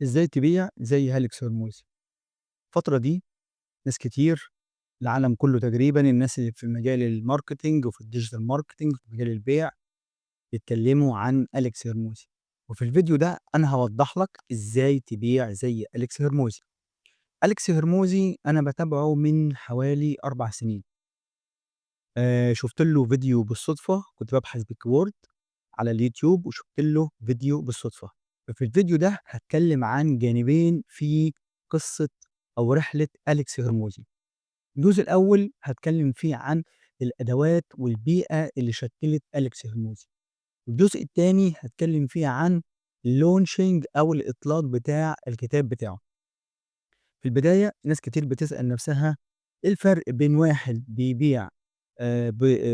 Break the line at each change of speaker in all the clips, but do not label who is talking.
إزاي تبيع زي هالكس هرموزي؟ الفترة دي ناس كتير، العالم كله تقريبًا، الناس اللي في مجال الmarketing وفي الdigital marketing وفي مجال البيع بيتكلموا عن أليكس هرموزي، وفي الفيديو ده أنا هاوضّح لك إزاي تبيع زي أليكس هرموزي. أليكس هرموزي أنا باتابعه من حوالي 4 سنين، شُفت له فيديو بالصدفة، كنت بابحث بkeyword على اليوتيوب وشُفت له فيديو بالصدفة. ففي الفيديو ده هاتكلم عن جانبين في قصة أو رحلة أليكس هرموزي. الجزء الأول هاتكلم فيه عن الأدوات والبيئة اللي شكِّلت أليكس هرموزي، والجزء التاني هاتكلم فيه عن الlaunching أو الإطلاق بتاع الكتاب بتاعه. في البداية ناس كتير بتسأل نفسها إيه الفرق بين واحد بيبيع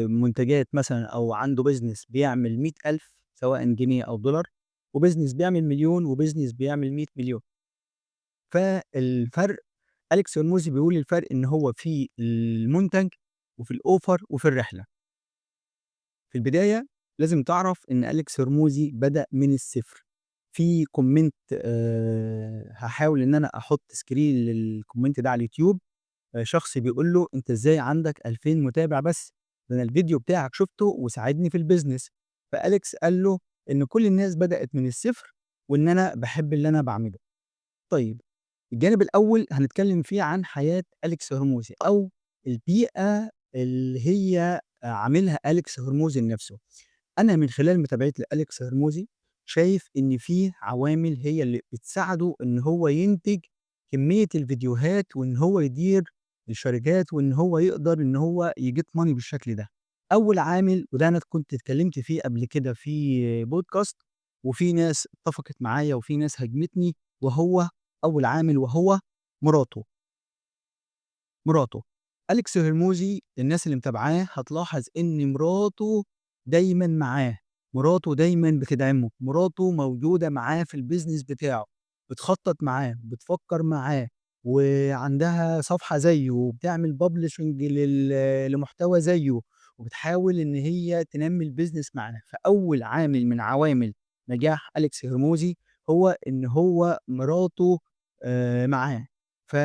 منتجات مثلًا أو عنده business بيعمل 100,000 سواء جنيه أو دولار، وbusiness بيعمل مليون، وbusiness بيعمل 100,000,000. فالفرق أليكس هرموزي بيقول الفرق إن هو في المنتج وفي الoffer وفي الرحلة. في البداية لازم تعرف إن أليكس هرموزي بدأ من الصفر. في comment هاحاول إن أنا أحط screen للcomment ده على اليوتيوب، شخص بيقول له: "أنت إزاي عندك 2000 متابع بس؟ ده أنا الفيديو بتاعك شُفته وساعدني في الbusiness." فأليكس قال له إن كل الناس بدأت من الصفر وإن أنا باحب اللي أنا باعمله. طيب، الجانب الأول هنتكلم فيه عن حياة أليكس هرموزي أو البيئة اللي هي عاملها أليكس هرموزي لنفسه. أنا من خلال متابعتي لأليكس هرموزي شايف إن في عوامل هي اللي بتساعده إن هو ينتج كمية الفيديوهات وإن هو يدير الشركات وإن هو يقدر إن هو يget money بالشكل ده. أول عامل وده أنا كنت اتكلمت فيه قبل كده في بودكاست، وفي ناس اتفقت معايا وفي ناس هاجمتني، وهو أول عامل وهو مراته. مراته. أليكس هرموزي الناس اللي متابعاه هتلاحظ إن مراته دايمًا معاه، مراته دايمًا بتدعمه، مراته موجودة معاه في الbusiness بتاعه، بتخطط معاه، بتفكر معاه، وعندها صفحة زيه، وبتعمل publishing لمحتوى زيه، وبتحاول إن هي تنمّي الbusiness معاه. فأول عامل من عوامل نجاح أليكس هرموزي هو إن هو مراته معاه. ف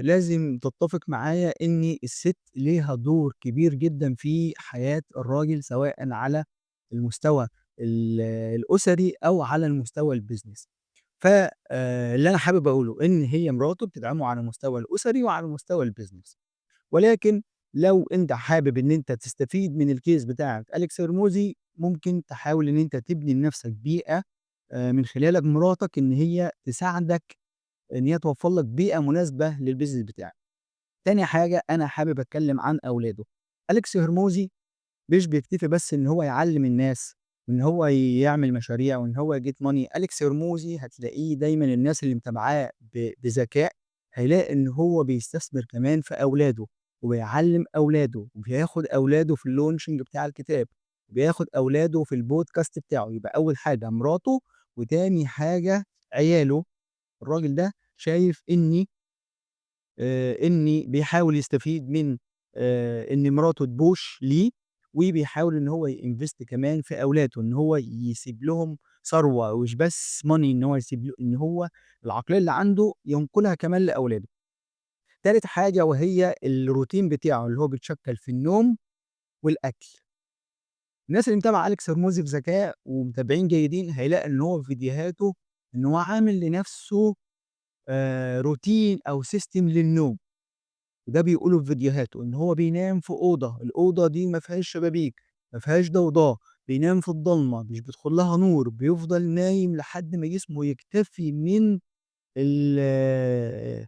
لازم تتّفق معايا إن الست ليها دور كبير جدًا في حياة الراجل، سواء على المستوى الأسري أو على المستوى الbusiness. ف اللي أنا حابب أقوله إن هي مراته بتدعمه على المستوى الأسري وعلى المستوى الbusiness. ولكن لو أنت حابب إن أنت تستفيد من الcase بتاعة أليكس هرموزي، ممكن تحاول إن أنت تبني لنفسك بيئة من خلال مراتك إن هي تساعدك إن هي توفّر لك بيئة مناسبة للbusiness بتاعك. تاني حاجة أنا حابب أتكلّم عن أولاده. أليكس هرموزي مش بيكتفي بس إن هو يعلّم الناس وإن هو يعمل مشاريع وإن هو يget money. أليكس هرموزي هتلاقيه دايمًا الناس اللي متابعاه بذكاء، هيلاقي إن هو بيستثمر كمان في أولاده، وبيعلّم أولاده، وبياخد أولاده في الlaunching بتاع الكتاب، وبياخد أولاده في الpodcast بتاعه. يبقى أول حاجة مراته، وتاني حاجة عياله. الراجل ده شايف إني بيحاول يستفيد من إن مراته تبوش ليه، وبيحاول إن هو يinvest كمان في أولاده، إن هو يسيب لهم ثروة مش بس money، إن هو يسيب إن هو العقلية اللي عنده ينقلها كمان لأولاده. تالت حاجة وهي الروتين بتاعه اللي هو بيتشكّل في النوم والأكل. الناس اللي متابعة أليكس هرموزي بذكاء ومتابعين جيدين هيلاقي إن هو في فيديوهاته إن هو عامل لنفسه روتين أو system للنوم. وده بيقوله في فيديوهاته إن هو بينام في أوضة، الأوضة دي ما فيهاش شبابيك، ما فيهاش ضوضاء، بينام في الضلمة، مش بيدخل لها نور، بيفضل نايم لحد ما جسمه يكتفي من ال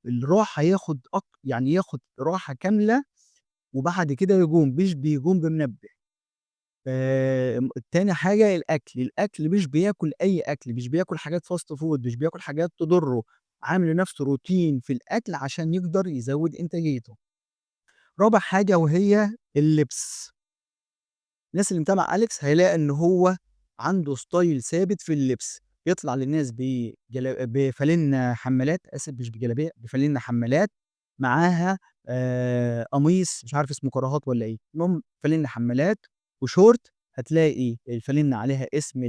الراحة، ياخد يعني ياخد راحة كاملة وبعد كده يقوم، مش بيقوم بمنبه. تاني حاجة الأكل، الأكل مش بياكل أي أكل، مش بياكل حاجات fast food، مش بياكل حاجات تضره، عامل لنفسه روتين في الأكل عشان يقدر يزود إنتاجيته. رابع حاجة وهي اللبس. الناس اللي متابعة أليكس هيلاقي إن هو عنده ستايل ثابت في اللبس، يطلع للناس بفانلة حمالات، آسف مش بجلابية، بفانلة حمالات معاها قميص مش عارف اسمه كراهات والّا إيه، المهم فانلة حمالات وشورت، هتلاقي الفانلة عليها اسم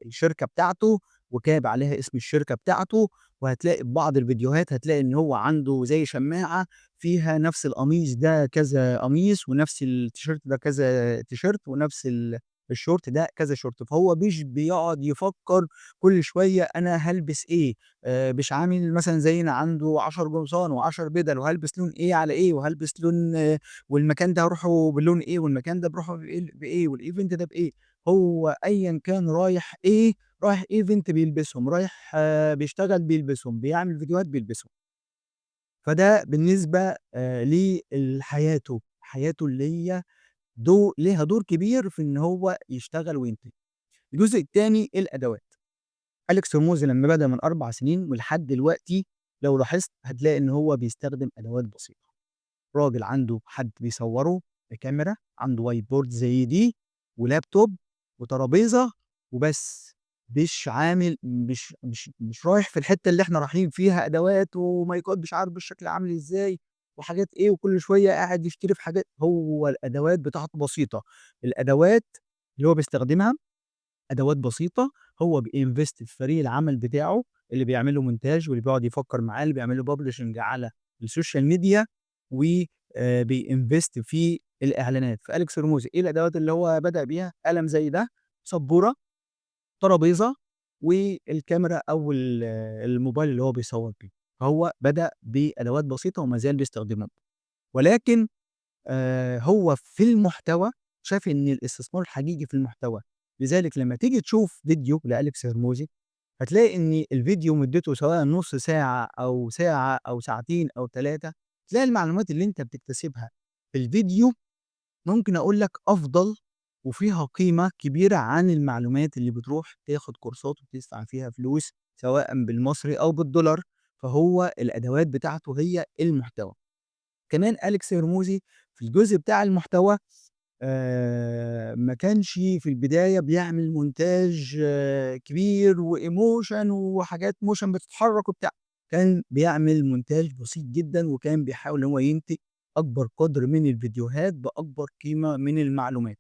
الشركة بتاعته، وكاتب عليها اسم الشركة بتاعته، وهتلاقي في بعض الفيديوهات هتلاقي إن هو عنده زي شماعة فيها نفس القميص ده كذا قميص، ونفس التيشيرت ده كذا تيشيرت، ونفس الشورت ده كذا شورت، فهو مش بيقعد يفكّر كل شوية أنا هالبس إيه، مش عامل مثلًا زينا عنده 10 قمصان و10 بدل وهالبس لون إيه على إيه، وهالبس لون والمكان ده هاروحه بلون إيه، والمكان ده باروحه بإيه، والevent ده بإيه، هو أيًا كان رايح إيه، رايح event بيلبسهم، رايح بيشتغل بيلبسهم، بيعمل فيديوهات بيلبسهم. فده بالنسبة لحياته، حياته اللي هي ليها دور كبير في إن هو يشتغل وينتج. الجزء التاني الأدوات. أليكس هرموزي لمّا بدأ من 4 سنين ولحد دلوقتي لو لاحظت هتلاقي إن هو بيستخدم أدوات بسيطة. راجل عنده حد بيصوّره بكاميرا، عنده white board زي دي ولابتوب وترابيزة وبس، مش رايح في الحتّة اللي إحنا رايحين فيها أدوات ومايكات مش عارف بالشكل عامل إزاي وحاجات إيه، وكل شوية قاعد يشتري في حاجات، هو الأدوات بتاعته بسيطة. الأدوات اللي هو بيستخدمها أدوات بسيطة، هو بيinvest في فريق العمل بتاعه اللي بيعمل له مونتاج واللي بيقعد يفكّر معاه، اللي بيعمل له publishing على السوشيال ميديا و بيinvest في الإعلانات. فأليكس هرموزي إيه الأدوات اللي هو بدأ بيها؟ قلم زي ده، سبورة، ترابيزة، والكاميرا أو الموبايل اللي هو بيصوّر بيه. فهو بدأ بأدوات بسيطة وما زال بيستخدمها، ولكن هو في المحتوى شاف إن الاستثمار الحقيقي في المحتوى، لذلك لمّا تيجي تشوف فيديو لأليكس هرموزي هتلاقي إن الفيديو مدته سواء نُص ساعة أو ساعة أو ساعتين أو 3، تلاقي المعلومات اللي أنت بتكتسبها في الفيديو ممكن أقول لك أفضل وفيها قيمة كبيرة عن المعلومات اللي بتروح تاخد كورسات وتدفع فيها فلوس سواء بالمصري أو بالدولار، فهو الأدوات بتاعته هي المحتوى. كمان أليكس هرموزي في الجزء بتاع المحتوى ما كانش في البداية بيعمل مونتاج كبير وemotion وحاجات motion بتتحرك وبتاع، كان بيعمل مونتاج بسيط جدًا، وكان بيحاول إن هو ينتج أكبر قدر من الفيديوهات بأكبر قيمة من المعلومات.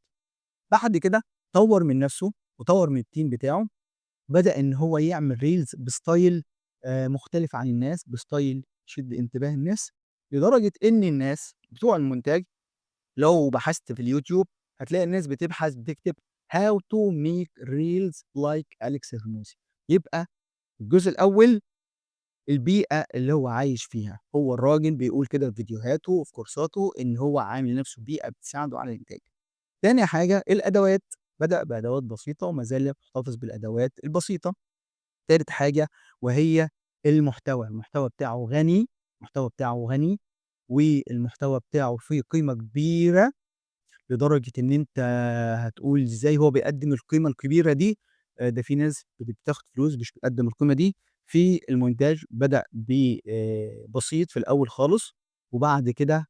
بعد كده طوّر من نفسه وطوّر من الteam بتاعه، بدأ إن هو يعمل reels بstyle مختلف عن الناس، بstyle يشد انتباه الناس، لدرجة إن الناس بتوع المونتاج لو بحثت في اليوتيوب هتلاقي الناس بتكتب how to make reels like أليكس هرموزي. يبقى الجزء الأول البيئة اللي هو عايش فيها، هو الراجل بيقول كده في فيديوهاته وفي كورساته إن هو عامل لنفسه بيئة بتساعده على الإنتاج. تاني حاجة الأدوات، بدأ بأدوات بسيطة وما زال محتفظ بالأدوات البسيطة. تالت حاجة وهي المحتوى، المحتوى بتاعه غني والمحتوى بتاعه فيه قيمة كبيرة لدرجة إن أنت هتقول إزاي هو بيقدّم القيمة الكبيرة دي، ده في ناس بتاخد فلوس مش بتقدّم القيمة دي. في المونتاج بدأ بسيط في الأول خالص، وبعد كده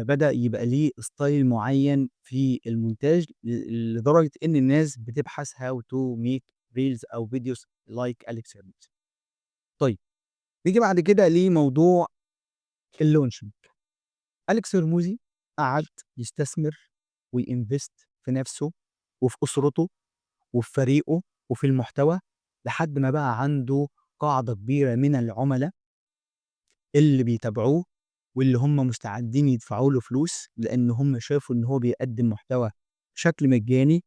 بدأ يبقى ليه style معيّن في المونتاج لدرجة إن الناس بتبحث how to make reels أو videos like أليكس هرموزي. طيب نيجي بعد كده لموضوع الlaunching. أليكس هرموزي قعد يستثمر ويinvest في نَفْسه وفي أسرته وفي فريقه وفي المحتوى، لحد ما بقى عنده قاعدة كبيرة من العُملا اللي بيتابعوه واللي هم مستعدين يدفعوا له فلوس، لإن هم شافوا إن هو بيقدّم محتوى بشكل مجاني.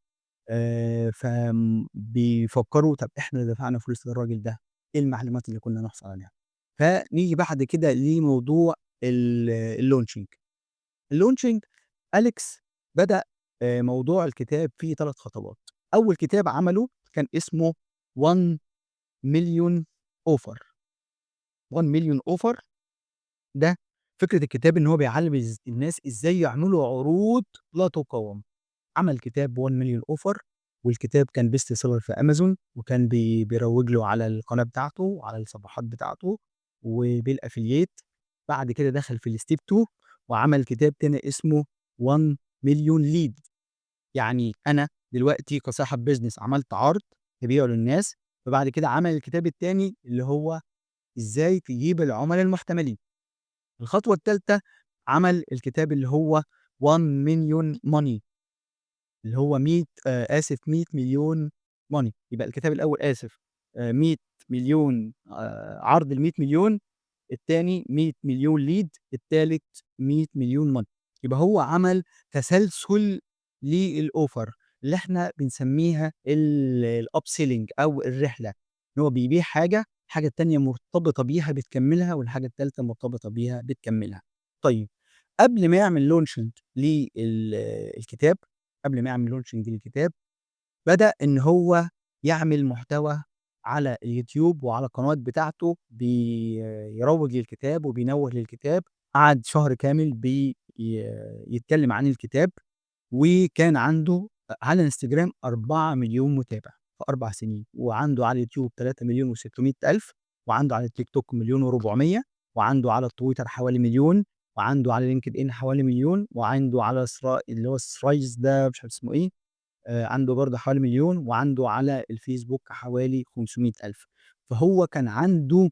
بيفكّروا طَب إحنا اللي دفعنا فلوس للراجل ده، إيه المعلومات اللي كُنّا نحصل عليها؟ فنيجي بعد كده لموضوع الlaunching. الlaunching أليكس بدأ موضوع الكتاب فيه 3 خطوات. أول كتاب عمله كان اسمه one million offer. one million offer ده فكرة الكتاب إن هو بيعلّم الناس إزاي يعملوا عروض لا تُقاوم. عمل كتاب one million offer والكتاب كان best seller في أمازون، وكان بيروّج له على القناة بتاعته وعلى الصفحات بتاعته وبالaffiliate. بعد كده دخل في الstep 2 وعمل كتاب تاني اسمه one million lead. يعني أنا دلوقتي كصاحب business عملت عرض تبيعه للناس، فبعد كده عمل الكتاب التاني اللي هو إزاي تجيب العملا المحتملين. الخطوة التالتة عمل الكتاب اللي هو one million money اللي هو 100 آسف 100 مليون money. يبقى الكتاب الأول آسف 100.000.000 عرض ال100.000.000، التاني 100.000.000 lead، التالت 100.000.000 money. يبقى هو عمل تسلسل للoffer اللي إحنا بنسميها الupselling أو الرحلة، إن هو بيبيع حاجة، الحاجة التانية مرتبطة بيها بتكمّلها، والحاجة التالتة مرتبطة بيها بتكمّلها. طيب قبل ما يعمل launching الكتاب، قبل ما يعمل launching للكتاب، بدأ إن هو يعمل محتوى على اليوتيوب وعلى القنوات بتاعته، بيروّج للكتاب وبينوّه للكتاب. قعد شهر كامل يتكلم عن الكتاب، وكان عنده على الإنستجرام 4.000.000 متابع في 4 سنين، وعنده على اليوتيوب 3.600.000، وعنده على التيك توك 1.400.000، وعنده على التويتر حوالي 1.000.000، وعنده على LinkedIn حوالي 1.000.000، وعنده على اللي هو Threads ده مش عارف اسمه إيه، عنده برضه حوالي 1.000.000، وعنده على الفيسبوك حوالي 500.000. فهو كان عنده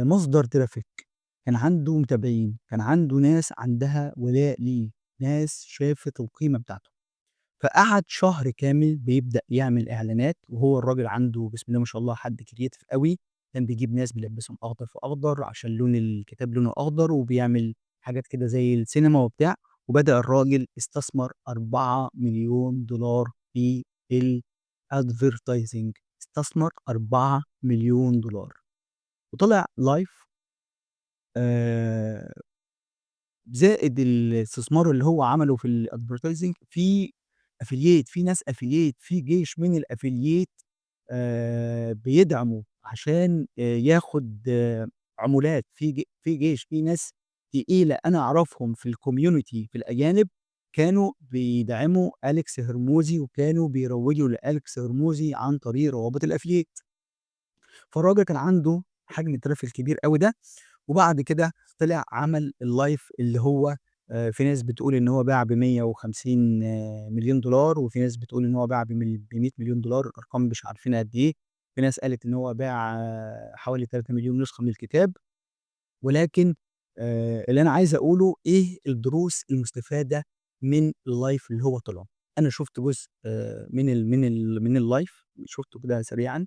مصدر ترافيك، كان عنده متابعين، كان عنده ناس عندها ولاء ليه، ناس شافت القيمة بتاعته. فقعد شهر كامل بيبدأ يعمل إعلانات، وهو الراجل عنده بسم الله ما شاء الله حد creative أوي، كان بيجيب ناس بيلبّسهم أخضر في أخضر عشان لون الكتاب لونه أخضر، وبيعمل حاجات كده زي السينما وبتاع، وبدأ الراجل استثمر $4.000.000 في الadvertising، استثمر $4.000.000 وطلع live. آآ زائد الاستثمار اللي هو عمله في الadvertising، في affiliate، في ناس affiliate، في جيش من الaffiliate بيدعمه عشان ياخد عمولات، في جيش، في ناس تقيلة أنا أعرفهم في الcommunity في الأجانب، كانوا بيدعموا أليكس هرموزي، وكانوا بيروجوا لأليكس هرموزي عن طريق روابط الaffiliate. فالراجل كان عنده حجم الtraffic كبير أوي ده. وبعد كده طلع عمل الlive اللي هو في ناس بتقول إن هو باع ب150.000.000 $، وفي ناس بتقول إن هو باع ب100.000.000 $، الأرقام مش عارفينها قد إيه. في ناس قالت إن هو باع حوالي 3.000.000 نسخة من الكتاب. ولكن اللي أنا عايز أقوله إيه الدروس المستفادة من الlive اللي هو طلعه. أنا شُفت جزء من الlive، شُفته كده سريعًا،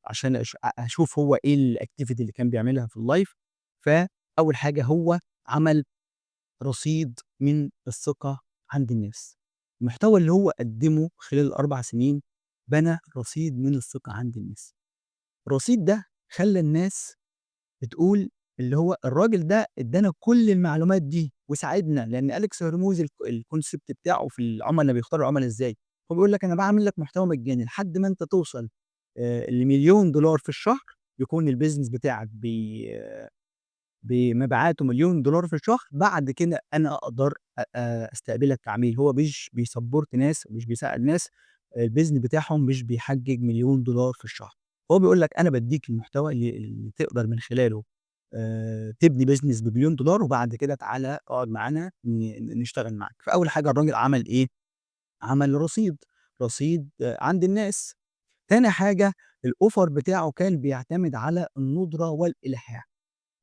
عشان أشوف هو إيه الactivity اللي كان بيعملها في الlive. فأول حاجة هو عمل رصيد من الثقة عند الناس. المحتوى اللي هو قدّمه خلال ال4 سنين بنى رصيد من الثقة عند الناس. الرصيد ده خلّى الناس بتقول اللي هو الراجل ده ادّانا كل المعلومات دي وساعدنا، لإن أليكس هرموزي الconcept بتاعه في العُملا، بيختار العُملا إزاي. هو بيقول لك أنا باعمل لك محتوى مجاني لحد ما أنت توصل ل$1,000,000 في الشهر، يكون الbusiness بتاعك بمبيعاته $1,000,000 في الشهر، بعد كده أنا أقدر أستقبلك كعميل. هو مش بيsupport ناس، مش بيساعد ناس الbusiness بتاعهم مش بيحقق $1,000,000 في الشهر. هو بيقول لك أنا بادّيك المحتوى اللي تقدر من خلاله تبني business ب1,000,000$، وبعد كده تعالَ اقعد معانا نشتغل معاك. فأول حاجة الراجل عمل إيه، عمل رصيد، رصيد عند الناس. تاني حاجة الoffer بتاعه كان بيعتمد على الندرة والإلحاح.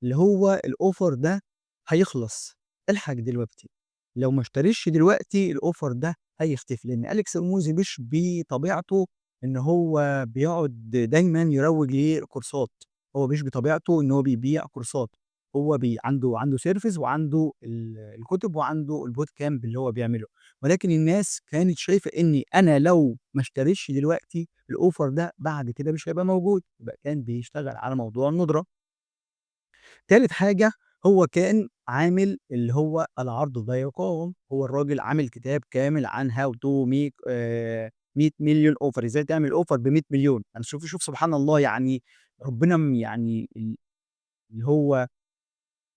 اللي هو الoffer ده هيخلص، الحق دلوقتي، لو ما اشتريتش دلوقتي الoffer ده هيختفي. لإن أليكس رموزي مش بطبيعته إن هو بيقعد دايمًا يروج لكورسات، هو مش بطبيعته إن هو بيبيع كورسات، هو عنده service، وعنده الكتب، وعنده الbootcamp اللي هو بيعمله. ولكن الناس كانت شايفة إني أنا لو ما اشتريتش دلوقتي الoffer ده بعد كده مش هيبقى موجود، يبقى كان بيشتغل على موضوع الندرة. تالت حاجة هو كان عامل اللي هو العرض لا يقاوم. هو الراجل عامل كتاب كامل عن how to make 100.000.000 offer، إزاي تعمل offer ب100.000.000. أنا شوف سبحان الله، يعني ربنا يعني اللي هو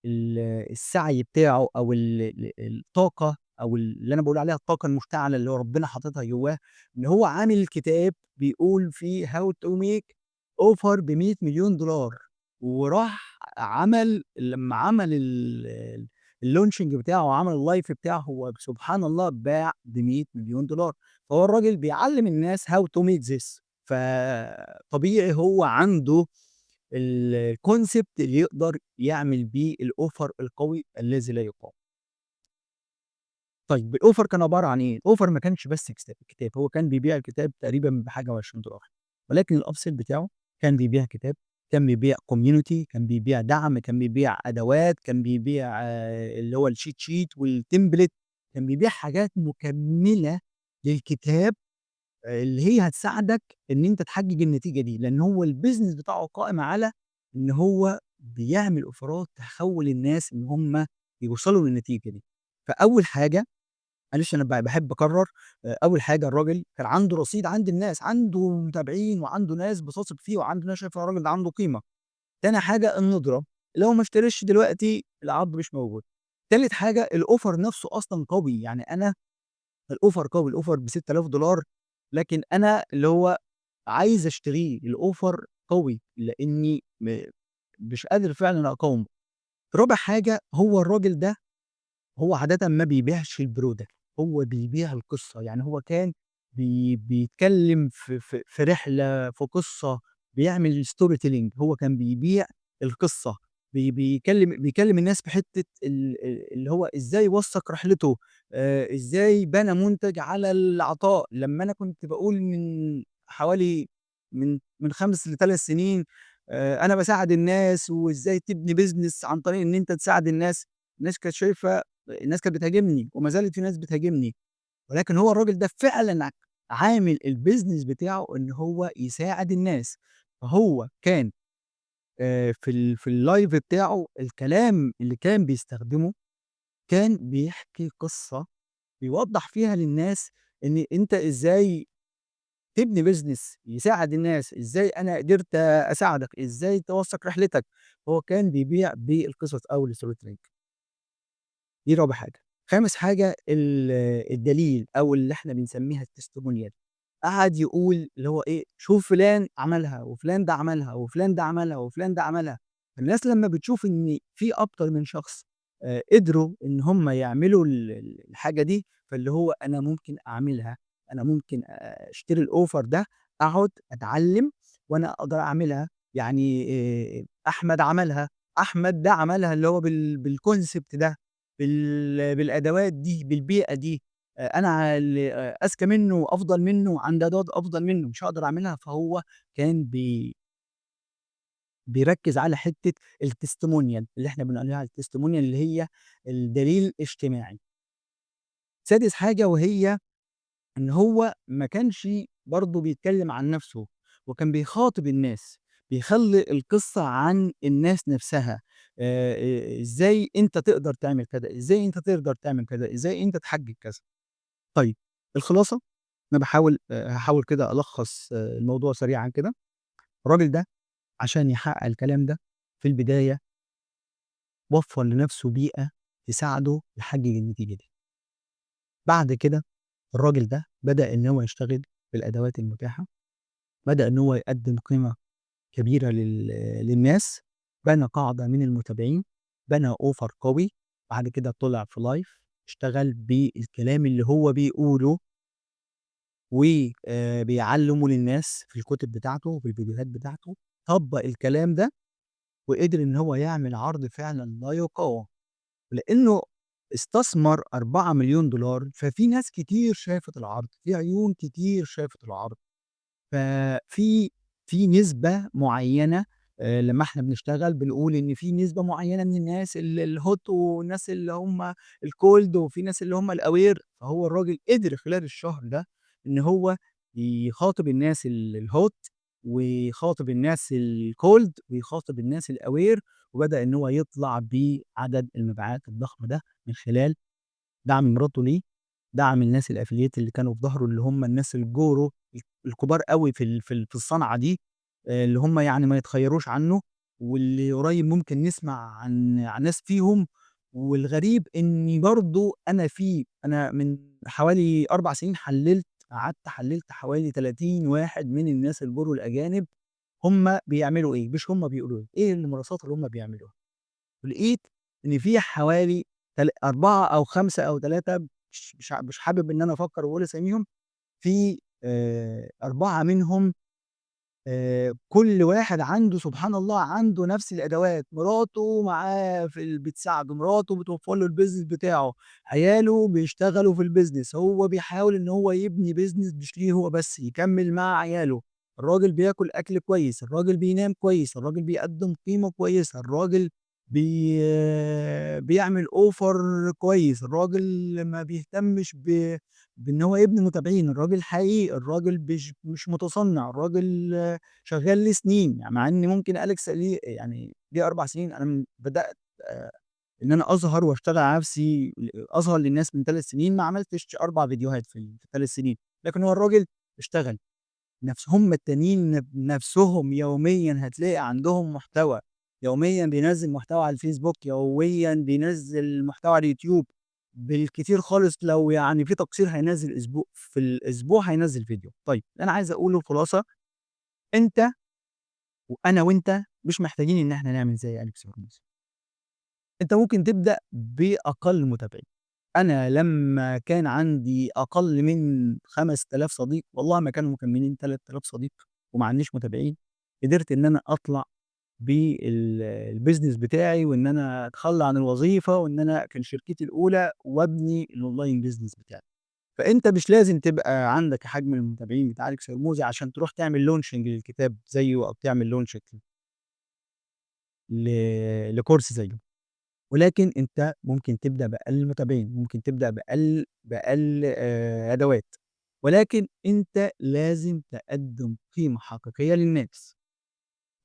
ال السعي بتاعه، أو الطاقة، أو اللي أنا باقول عليها الطاقة المشتعلة اللي هو ربنا حاططها جوّاه، إن هو عامل كتاب بيقول فيه how to make offer ب100.000.000 $، وراح لمّا عمل الlaunching بتاعه وعمل الlive بتاعه، هو سبحان الله باع ب100.000.000 $. فهو الراجل بيعلّم الناس how to make this. فطبيعي هو عنده الconcept اللي يقدر يعمل بيه الoffer القوي الذي لا يقاوم. طيب الoffer كان عبارة عن إيه؟ الoffer ما كانش بس كتاب، هو كان بيبيع الكتاب تقريبًا بحاجة و20$، ولكن الupsell بتاعه كان بيبيع كتاب، كان بيبيع community، كان بيبيع دعم، كان بيبيع أدوات، كان بيبيع اللي هو الcheat sheet والtemplate، كان بيبيع حاجات مكملة للكتاب اللي هي هتساعدك إن أنت تحقق النتيجة دي، لأن هو الbusiness بتاعه قائم على إن هو بيعمل أوفرات تخوّل الناس إن هم يوصلوا للنتيجة دي. فأول حاجة، معلش أنا باحب أكرّر، أول حاجة الراجل كان عنده رصيد عند الناس، عنده متابعين وعنده ناس بتثق فيه وعنده ناس شايفة الراجل ده عنده قيمة. تاني حاجة الندرة، لو ما اشتريتش دلوقتي العرض مش موجود. تالت حاجة الoffer نفسه أصلًا قوي، يعني أنا الoffer قوي، الoffer ب$6000، لكن أنا اللي هو عايز أشتريه، الoffer قوي لإني مش قادر فعلًا أقاومه. رابع حاجة هو الراجل ده هو عادةً ما بيبيعش الproduct، هو بيبيع القصة، يعني هو كان بيتكلّم في رحلة، في قصة، بيعمل storytelling، هو كان بيبيع القصة، بيكلّم الناس في حتّة اللي هو إزاي وثّق رحلته، إزاي بنى منتج على العطاء. لمّا أنا كنت باقول من حوالي من 5 ل3 سنين أنا باساعد الناس وإزاي تبني business عن طريق إن أنت تساعد الناس، الناس كانت شايفة، الناس كانت بتهاجمني وما زالت في ناس بتهاجمني، ولكن هو الراجل ده فعلًا عامل الbusiness بتاعه إن هو يساعد الناس. فهو كان في الlive بتاعه الكلام اللي كان بيستخدمه كان بيحكي قصة بيوضّح فيها للناس إن أنت إزاي تبني business يساعد الناس، إزاي أنا قدرت أساعدك، إزاي توثّق رحلتك. هو كان بيبيع بالقصص أو الstorytelling. دي رابع حاجة. خامس حاجة الدليل أو اللي إحنا بنسميها التستمونيال، قعد يقول اللي هو إيه، شوف فلان عملها، وفلان ده عملها، وفلان ده عملها، وفلان ده عملها. الناس لمّا بتشوف إن في أكتر من شخص قدروا إن هم يعملوا الحاجة دي، فاللي هو أنا ممكن أعملها، أنا ممكن أشتري الoffer ده، أقعد أتعلم وأنا أقدر أعملها. يعني أحمد عملها، أحمد ده عملها اللي هو بالconcept ده. بالأدوات دي، بالبيئة دي، أنا أذكى منّه وأفضل منّه، عندي أدوات أفضل منّه، مش هاقدر أعملها. فهو كان بيركّز على حتّة الtestimonial اللي إحنا بنقول عليها الtestimonial اللي هي الدليل الاجتماعي. سادس حاجة وهي إن هو ما كانش برضه بيتكلّم عن نَفْسه، وكان بيخاطب الناس، بيخلّي القصة عن الناس نَفْسها. إزاي أنت تقدر تعمل كذا، إزاي أنت تقدر تعمل كذا، إزاي أنت تحقق كذا. طيب الخلاصة، أنا هاحاول كده ألخّص الموضوع سريعًا كده. الراجل ده عشان يحقق الكلام ده في البداية وفّر لنَفْسه بيئة تساعده يحقق النتيجة دي. بعد كده الراجل ده بدأ إن هو يشتغل بالأدوات المتاحة، بدأ إن هو يقدّم قيمة كبيرة للناس، بنى قاعدة من المتابعين، بنى offer قوي. بعد كده طلع في live اشتغل بالكلام اللي هو بيقوله و بيعلّمه للناس في الكتب بتاعته وفي الفيديوهات بتاعته، طبّق الكلام ده وقدر إن هو يعمل عرض فعلًا لا يُقاوم، لإنه استثمر $4.000.000، ففي ناس كتير شافت العرض، في عيون كتير شافت العرض. ففي نسبة معيّنة، لمّا إحنا بنشتغل بنقول إن في نسبة معيّنة من الناس الhot والناس اللي هم الcold وفي ناس اللي هم الأوير. فهو الراجل قدر خلال الشهر ده إن هو يخاطب الناس الhot ويخاطب الناس الcold ويخاطب الناس الأوير، وبدأ إن هو يطلع بعدد المبيعات الضخم ده من خلال دعم مراته ليه، دعم الناس الaffiliate اللي كانوا في ضهره، اللي هم الناس الجورو الكبار أوي في الصنعة دي، اللي هم يعني ما يتخيّروش عنّه، واللي قريب ممكن نسمع عن ناس فيهم. والغريب إني برضه أنا من حوالي 4 سنين قعدت حلّلت حوالي 30 واحد من الناس الجورو الأجانب، هم بيعملوا إيه، مش هم بيقولوا إيه الممارسات اللي هم بيعملوها. ولقيت إن في حوالي 4 أو 5 أو 3، مش حابب إن أنا أفكّر وأقول أساميهم، في 4 منهم كل واحد عنده سبحان الله عنده نفس الأدوات، مراته معاه بتساعده، مراته بتوفّر له الbusiness بتاعه، عياله بيشتغلوا في الbusiness، هو بيحاول إن هو يبني business مش ليه هو بس، يكمّل مع عياله، الراجل بياكل أكل كويس، الراجل بينام كويس، الراجل بيقدّم قيمة كويسة، الراجل بي بيعمل offer كويس، الراجل ما بيهتمش بإن هو يبني متابعين، الراجل حقيقي، الراجل مش متصنع، الراجل شغال ليه سنين، يعني مع إن ممكن أليكس ليه 4 سنين، أنا بدأت إن أنا أظهر وأشتغل على نفسي أظهر للناس من 3 سنين، ما عملتش 4 فيديوهات في ال3 سنين، لكن هو الراجل اشتغل. هم التانيين نفسهم يوميًا هتلاقي عندهم محتوى، يوميًا بينزّل محتوى على الفيسبوك، يوميًا بينزّل محتوى على اليوتيوب، بالكتير خالص لو يعني في تقصير هينزّل في الأسبوع هينزّل فيديو. طيب اللي أنا عايز أقوله الخلاصة، أنت وأنا وأنت مش محتاجين إن إحنا نعمل زي أليكس هرموز، أنت ممكن تبدأ بأقل متابعين. أنا لمّا كان عندي أقل من 5000 صديق، والله ما كانوا مكمّلين 3000 صديق وما عنديش متابعين، قدرت إن أنا أطلع الbusiness بتاعي وإن أنا أتخلّى عن الوظيفة وإن أنا أقفل شركتي الأولى وأبني الonline business بتاعي. فأنت مش لازم تبقى عندك حجم المتابعين بتاع أليكس هرموزي عشان تروح تعمل launching للكتاب زيه أو تعمل launching لكورس زيه. ولكن أنت ممكن تبدأ بأقل متابعين، ممكن تبدأ بأقل أدوات، ولكن أنت لازم تقدّم قيمة حقيقية للناس،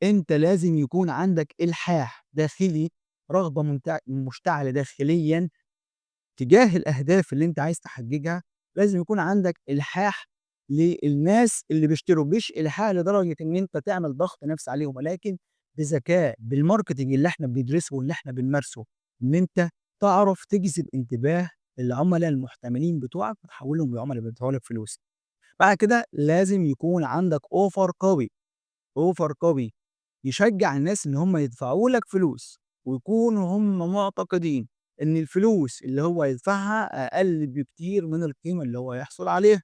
أنت لازم يكون عندك إلحاح داخلي، رغبة مشتعلة داخليًا تجاه الأهداف اللي أنت عايز تحققها، لازم يكون عندك إلحاح للناس اللي بيشتروا، مش إلحاح لدرجة إن أنت تعمل ضغط نفسي عليهم، ولكن بذكاء، بالmarketing اللي إحنا بندرسه واللي إحنا بنمارسه، إن أنت تعرف تجذب انتباه العملا المحتملين بتوعك وتحولهم لعملا بيدفعوا لك فلوس. بعد كده لازم يكون عندك offer قوي، offer قوي يشجّع الناس إن هم يدفعوا لك فلوس، ويكونوا هم معتقدين إن الفلوس اللي هو هيدفعها أقل بكتير من القيمة اللي هو هيحصل عليها.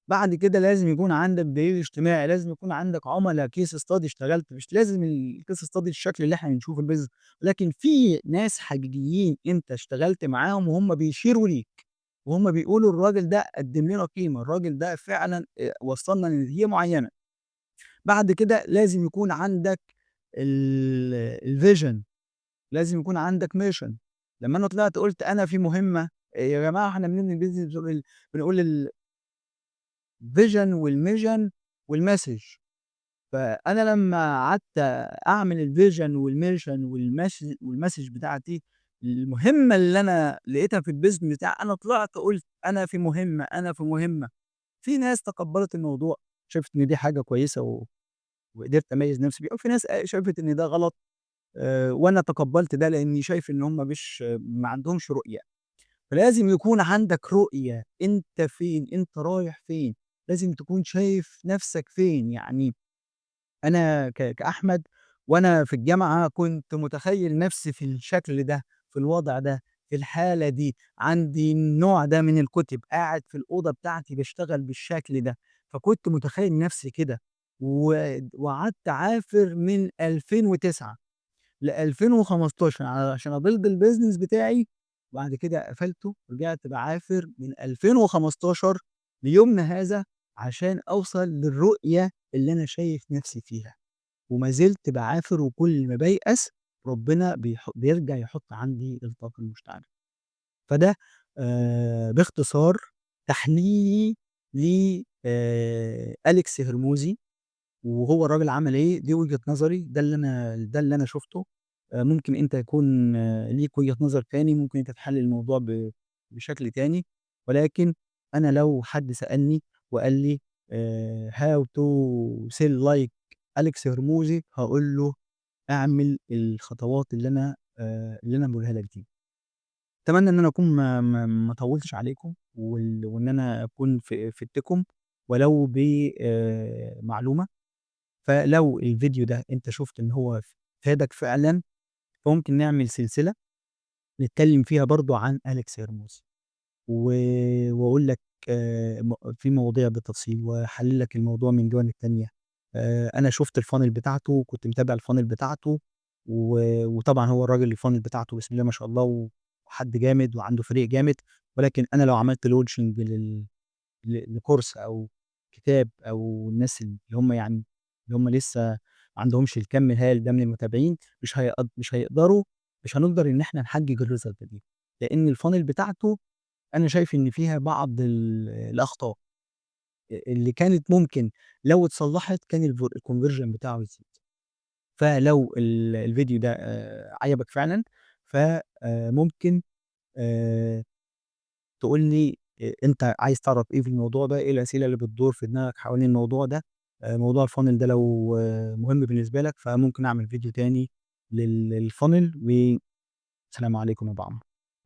بعد كده لازم يكون عندك دليل اجتماعي، لازم يكون عندك عُملا case study اشتغلت، مش لازم الcase study الشكل اللي إحنا بنشوفه في الbusiness، ولكن في ناس حقيقيين أنت اشتغلت معاهم وهم بيشيروا ليك، وهم بيقولوا الراجل ده قدّم لنا قيمة، الراجل ده فعلًا وصّلنا لنتيجة معيّنة. بعد كده لازم يكون عندك الvision، لازم يكون عندك mission. لمّا أنا طلعت قُلت أنا في مهمة، يا جماعة إحنا بنبني business بنقول الvision والmission والmessage. فأنا لمّا قعدت أعمل الvision والmission والmessage بتاعتي، المهمة اللي أنا لقيتها في الbusiness بتاعي، أنا طلعت قُلت أنا في مهمة، أنا في مهمة. في ناس تقبّلت الموضوع، شافت إن دي حاجة كويسة وقدرت أميّز نفسي بيها، وفي ناس شافت إن ده غلط، وأنا تقبّلت ده لإني شايف إن هم مش ما عندهمش رؤية. فلازم يكون عندك رؤية، أنت فين، أنت رايح فين، لازم تكون شايف نفسك فين. يعني أنا كأحمد وأنا في الجامعة كنت متخيّل نفسي في الشكل ده، في الوضع ده، في الحالة دي، عندي النوع ده من الكُتب، قاعد في الأوضة بتاعتي باشتغل بالشكل ده، فكنت متخيّل نفسي كده، وقعدت أعافر من 2009 ل2015 عشان أbuild الbusiness بتاعي، وبعد كده قفلته، رجعت باعافر من 2015 ليومنا هذا عشان أوصل للرؤية اللي أنا شايف نفسي فيها، وما زلت باعافر وكل ما بايأس ربنا بيرجع يحط عندي الطاقة المشتعلة. فده باختصار تحليلي ل أليكس هرموزي. وهو الراجل عمل إيه، دي وجهة نظري، ده اللي أنا شُفته. ممكن أنت يكون ليك وجهة نظر تاني، ممكن أنت تحلّل الموضوع بشكل تاني، ولكن أنا لو حد سألني وقال لي how to sell like أليكس هرموزي، هاقول له اعمل الخطوات اللي أنا باقولها لك دي. أتمنى إن أنا أكون ما طوّلتش عليكم وإن أنا أكون فدتكم ولو معلومة. فلو الفيديو ده أنت شُفت إن هو فادك فعلًا، فممكن نعمل سلسلة نتكلّم فيها برضه عن أليكس هرموز، و وأقول لك في مواضيع بالتفصيل، وأحلّل لك الموضوع من جوانب تانية. أنا شُفت الfunnel بتاعته وكنت متابع الfunnel بتاعته، وطبعًا هو الراجل الfunnel بتاعته بسم الله ما شاء الله وحد جامد وعنده فريق جامد، ولكن أنا لو عملت launching لكورس أو كتاب أو الناس اللي هم يعني اللي هم لسه ما عندهمش الكم الهائل ده من المتابعين، مش هنقدر إن إحنا نحجج الresult دي، لإن الfunnel بتاعته أنا شايف إن فيها بعض الأخطاء اللي كانت ممكن لو اتصلّحت كان الconversion بتاعه يزيد. فلو الفيديو ده عجبك فعلًا ف ممكن آآ تقول لي أنت عايز تعرف إيه في الموضوع ده، إيه الأسئلة اللي بتدور في دماغك حوالين الموضوع ده، موضوع الfunnel ده لو مهم بالنسبة لك، فممكن أعمل فيديو تاني للfunnel والسلام عليكم يا أبو عمرو.